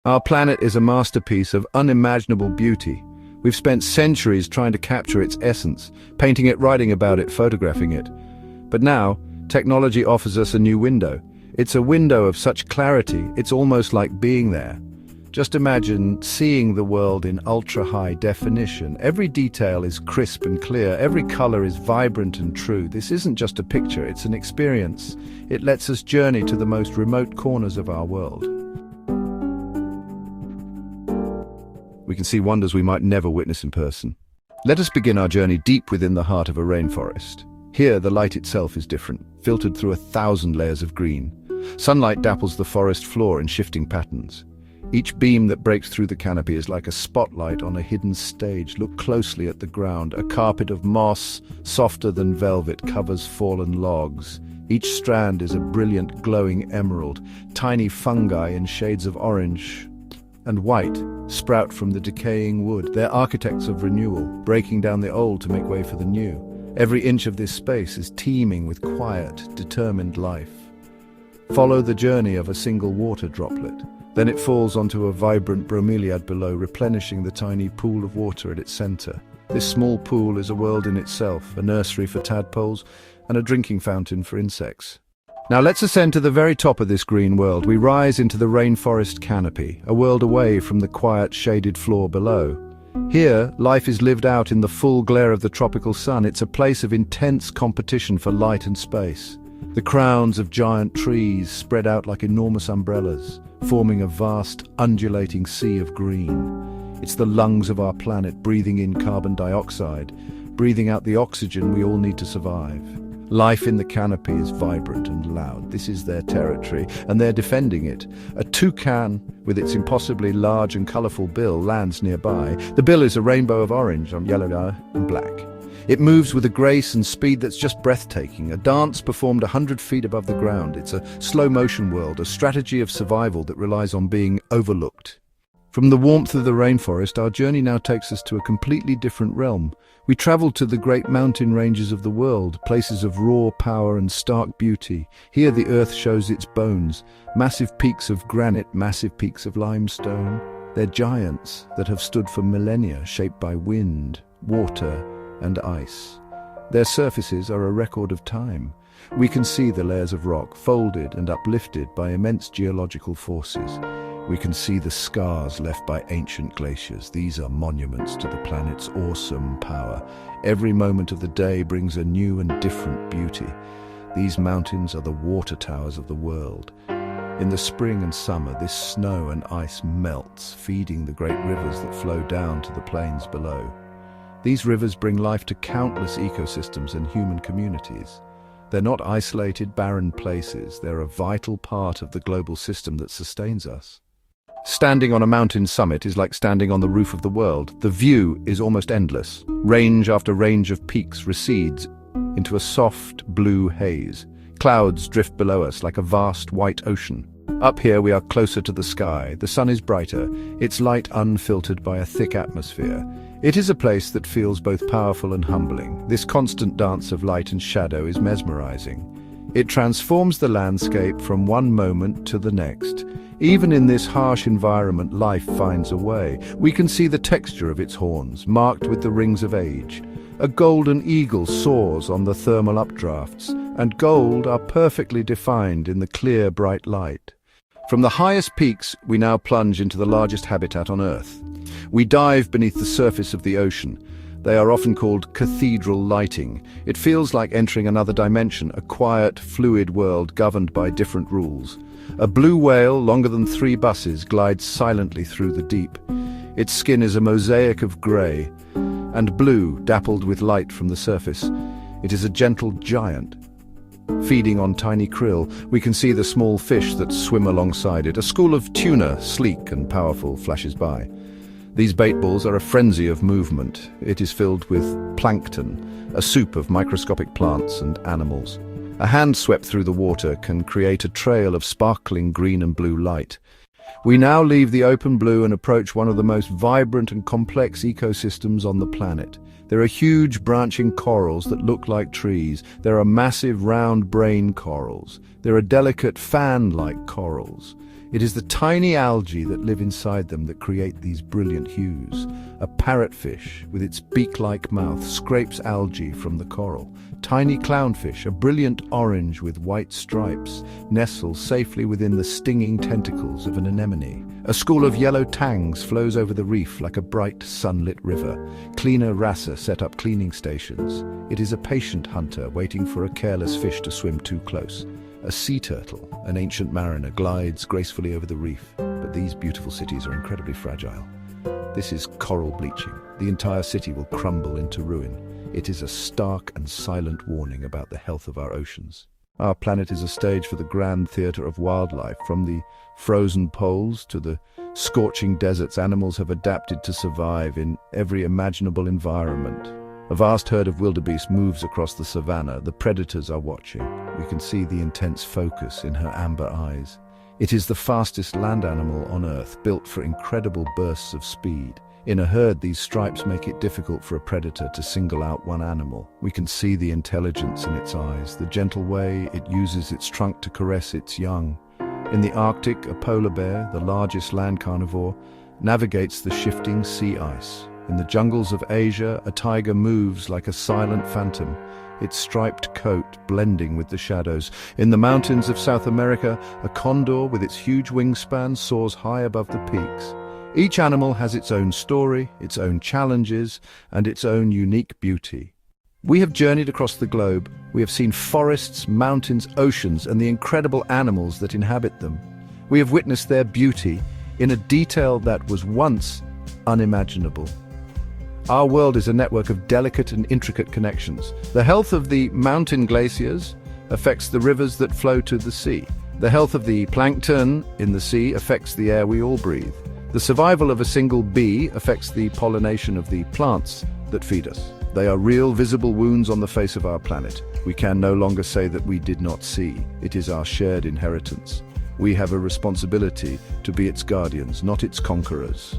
Our planet is a masterpiece of unimaginable beauty. We've spent centuries trying to capture its essence, painting it, writing about it, photographing it. But now, technology offers us a new window. It's a window of such clarity, it's almost like being there. Just imagine seeing the world in ultra-high definition. Every detail is crisp and clear. Every color is vibrant and true. This isn't just a picture, it's an experience. It lets us journey to the most remote corners of our world. We can see wonders we might never witness in person. Let us begin our journey deep within the heart of a rainforest. Here, the light itself is different, filtered through 1,000 layers of green. Sunlight dapples the forest floor in shifting patterns. Each beam that breaks through the canopy is like a spotlight on a hidden stage. Look closely at the ground. A carpet of moss, softer than velvet, covers fallen logs. Each strand is a brilliant, glowing emerald. Tiny fungi in shades of orange and white sprout from the decaying wood. They're architects of renewal, breaking down the old to make way for the new. Every inch of this space is teeming with quiet, determined life. Follow the journey of a single water droplet. Then it falls onto a vibrant bromeliad below, replenishing the tiny pool of water at its center. This small pool is a world in itself, a nursery for tadpoles and a drinking fountain for insects. Now let's ascend to the very top of this green world. We rise into the rainforest canopy, a world away from the quiet, shaded floor below. Here, life is lived out in the full glare of the tropical sun. It's a place of intense competition for light and space. The crowns of giant trees spread out like enormous umbrellas, forming a vast, undulating sea of green. It's the lungs of our planet breathing in carbon dioxide, breathing out the oxygen we all need to survive. Life in the canopy is vibrant and loud. This is their territory, and they're defending it. A toucan, with its impossibly large and colourful bill, lands nearby. The bill is a rainbow of orange on yellow and black. It moves with a grace and speed that's just breathtaking, a dance performed 100 feet above the ground. It's a slow-motion world, a strategy of survival that relies on being overlooked. From the warmth of the rainforest, our journey now takes us to a completely different realm. We travel to the great mountain ranges of the world, places of raw power and stark beauty. Here the earth shows its bones, massive peaks of granite, massive peaks of limestone. They're giants that have stood for millennia, shaped by wind, water, and ice. Their surfaces are a record of time. We can see the layers of rock, folded and uplifted by immense geological forces. We can see the scars left by ancient glaciers. These are monuments to the planet's awesome power. Every moment of the day brings a new and different beauty. These mountains are the water towers of the world. In the spring and summer, this snow and ice melts, feeding the great rivers that flow down to the plains below. These rivers bring life to countless ecosystems and human communities. They're not isolated, barren places. They're a vital part of the global system that sustains us. Standing on a mountain summit is like standing on the roof of the world. The view is almost endless. Range after range of peaks recedes into a soft blue haze. Clouds drift below us like a vast white ocean. Up here we are closer to the sky. The sun is brighter, its light unfiltered by a thick atmosphere. It is a place that feels both powerful and humbling. This constant dance of light and shadow is mesmerizing. It transforms the landscape from one moment to the next. Even in this harsh environment, life finds a way. We can see the texture of its horns, marked with the rings of age. A golden eagle soars on the thermal updrafts, and gold are perfectly defined in the clear, bright light. From the highest peaks, we now plunge into the largest habitat on Earth. We dive beneath the surface of the ocean. They are often called cathedral lighting. It feels like entering another dimension, a quiet, fluid world governed by different rules. A blue whale, longer than 3 buses, glides silently through the deep. Its skin is a mosaic of grey and blue, dappled with light from the surface. It is a gentle giant. Feeding on tiny krill, we can see the small fish that swim alongside it. A school of tuna, sleek and powerful, flashes by. These bait balls are a frenzy of movement. It is filled with plankton, a soup of microscopic plants and animals. A hand swept through the water can create a trail of sparkling green and blue light. We now leave the open blue and approach one of the most vibrant and complex ecosystems on the planet. There are huge branching corals that look like trees. There are massive round brain corals. There are delicate fan-like corals. It is the tiny algae that live inside them that create these brilliant hues. A parrotfish, with its beak-like mouth, scrapes algae from the coral. Tiny clownfish, a brilliant orange with white stripes, nestles safely within the stinging tentacles of an anemone. A school of yellow tangs flows over the reef like a bright, sunlit river. Cleaner wrasser set up cleaning stations. It is a patient hunter waiting for a careless fish to swim too close. A sea turtle, an ancient mariner, glides gracefully over the reef. But these beautiful cities are incredibly fragile. This is coral bleaching. The entire city will crumble into ruin. It is a stark and silent warning about the health of our oceans. Our planet is a stage for the grand theatre of wildlife. From the frozen poles to the scorching deserts, animals have adapted to survive in every imaginable environment. A vast herd of wildebeest moves across the savannah. The predators are watching. We can see the intense focus in her amber eyes. It is the fastest land animal on Earth, built for incredible bursts of speed. In a herd, these stripes make it difficult for a predator to single out one animal. We can see the intelligence in its eyes, the gentle way it uses its trunk to caress its young. In the Arctic, a polar bear, the largest land carnivore, navigates the shifting sea ice. In the jungles of Asia, a tiger moves like a silent phantom, its striped coat blending with the shadows. In the mountains of South America, a condor with its huge wingspan soars high above the peaks. Each animal has its own story, its own challenges, and its own unique beauty. We have journeyed across the globe. We have seen forests, mountains, oceans, and the incredible animals that inhabit them. We have witnessed their beauty in a detail that was once unimaginable. Our world is a network of delicate and intricate connections. The health of the mountain glaciers affects the rivers that flow to the sea. The health of the plankton in the sea affects the air we all breathe. The survival of a single bee affects the pollination of the plants that feed us. They are real, visible wounds on the face of our planet. We can no longer say that we did not see. It is our shared inheritance. We have a responsibility to be its guardians, not its conquerors.